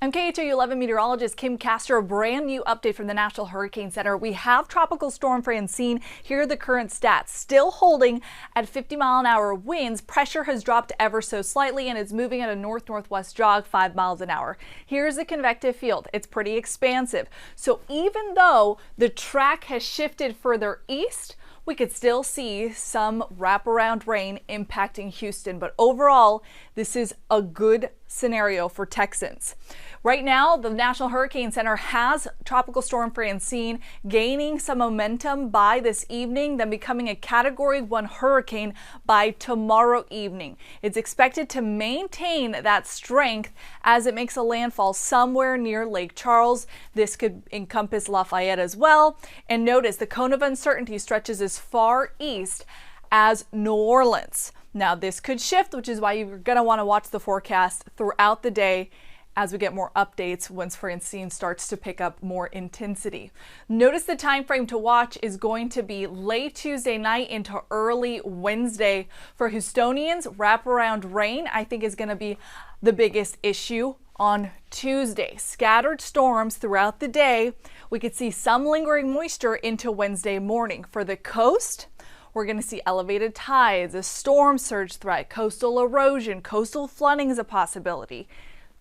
I'm KHOU11 meteorologist Kim Castro. Brand new update from the National Hurricane Center. We have Tropical Storm Francine. Here are the current stats. Still holding at 50-mile-an-hour winds. Pressure has dropped ever so slightly and is moving at a north-northwest jog 5 miles an hour. Here's the convective field. It's pretty expansive. So even though the track has shifted further east, we could still see some wraparound rain impacting Houston, but overall, this is a good scenario for Texans. Right now, the National Hurricane Center has Tropical Storm Francine gaining some momentum by this evening, then becoming a Category 1 hurricane by tomorrow evening. It's expected to maintain that strength as it makes a landfall somewhere near Lake Charles. This could encompass Lafayette as well. And notice the cone of uncertainty stretches as far east as New Orleans. Now this could shift, which is why you're going to want to watch the forecast throughout the day as we get more updates once Francine starts to pick up more intensity. Notice the time frame to watch is going to be late Tuesday night into early Wednesday. For Houstonians, wraparound rain I think is going to be the biggest issue on Tuesday. Scattered storms throughout the day. We could see some lingering moisture into Wednesday morning. For the coast, we're going to see elevated tides, a storm surge threat, coastal erosion, coastal flooding is a possibility.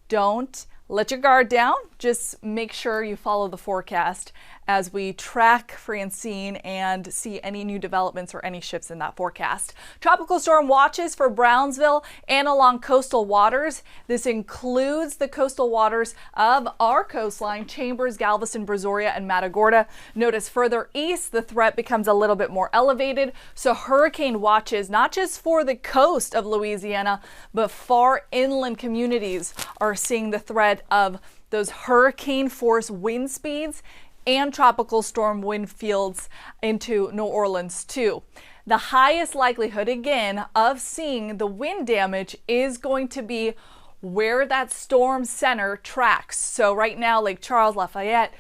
Don't let your guard down. Just make sure you follow the forecast as we track Francine and see any new developments or any shifts in that forecast. Tropical storm watches for Brownsville and along coastal waters. This includes the coastal waters of our coastline, Chambers, Galveston, Brazoria, and Matagorda. Notice further east, the threat becomes a little bit more elevated. So hurricane watches, not just for the coast of Louisiana, but far inland communities are seeing the threat of those hurricane force wind speeds and tropical storm wind fields into New Orleans too. The highest likelihood again of seeing the wind damage is going to be where that storm center tracks. So right now, Lake Charles, Lafayette,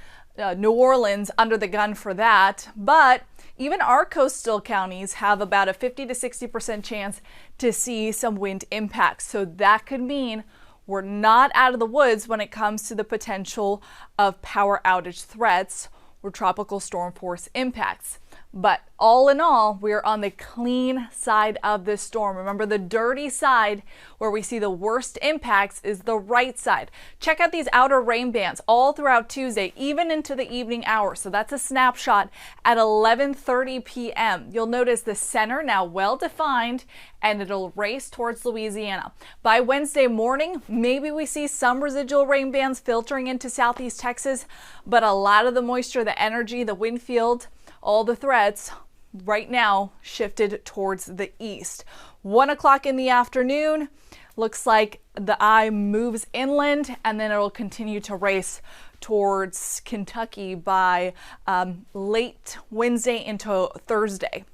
New Orleans under the gun for that, but even our coastal counties have about a 50 to 60% chance to see some wind impacts. So that could mean we're not out of the woods when it comes to the potential of power outage threats or tropical storm force impacts. But all in all, we are on the clean side of this storm. Remember, the dirty side where we see the worst impacts is the right side. Check out these outer rain bands all throughout Tuesday, even into the evening hours. So that's a snapshot at 11:30 p.m. You'll notice the center now well defined and it'll race towards Louisiana. By Wednesday morning, maybe we see some residual rain bands filtering into southeast Texas, but a lot of the moisture, the energy, the wind field, all the threats right now shifted towards the east. 1 o'clock in the afternoon, looks like the eye moves inland and then it'll continue to race towards Kentucky by late Wednesday into Thursday.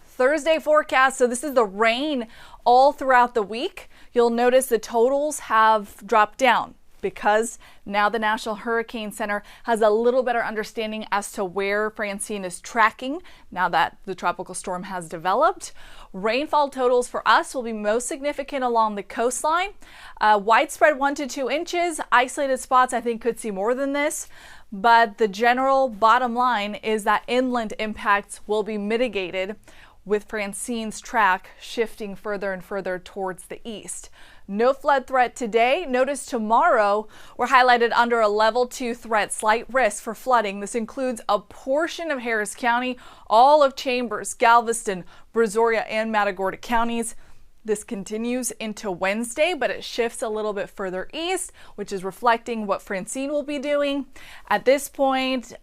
Thursday forecast, so this is the rain all throughout the week. You'll notice the totals have dropped down because now the National Hurricane Center has a little better understanding as to where Francine is tracking now that the tropical storm has developed. Rainfall totals for us will be most significant along the coastline. Widespread 1 to 2 inches. Isolated spots I think could see more than this. But the general bottom line is that inland impacts will be mitigated with Francine's track shifting further and further towards the east. No flood threat today. Notice tomorrow we're highlighted under a level 2 threat, slight risk for flooding. This includes a portion of Harris County, all of Chambers, Galveston, Brazoria, and Matagorda counties. This continues into Wednesday, but it shifts a little bit further east, which is reflecting what Francine will be doing. At this point,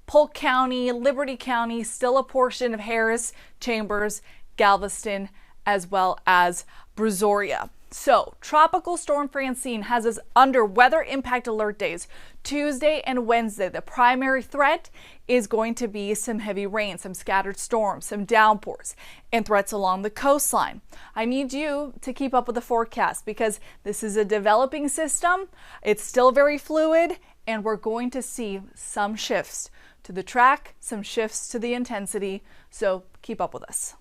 Polk County, Liberty County, still a portion of Harris, Chambers, Galveston, as well as Brazoria. So, Tropical Storm Francine has us under weather impact alert days Tuesday and Wednesday. The primary threat is going to be some heavy rain, some scattered storms, some downpours, and threats along the coastline. I need you to keep up with the forecast because this is a developing system. It's still very fluid, and we're going to see some shifts to the track, some shifts to the intensity. So keep up with us.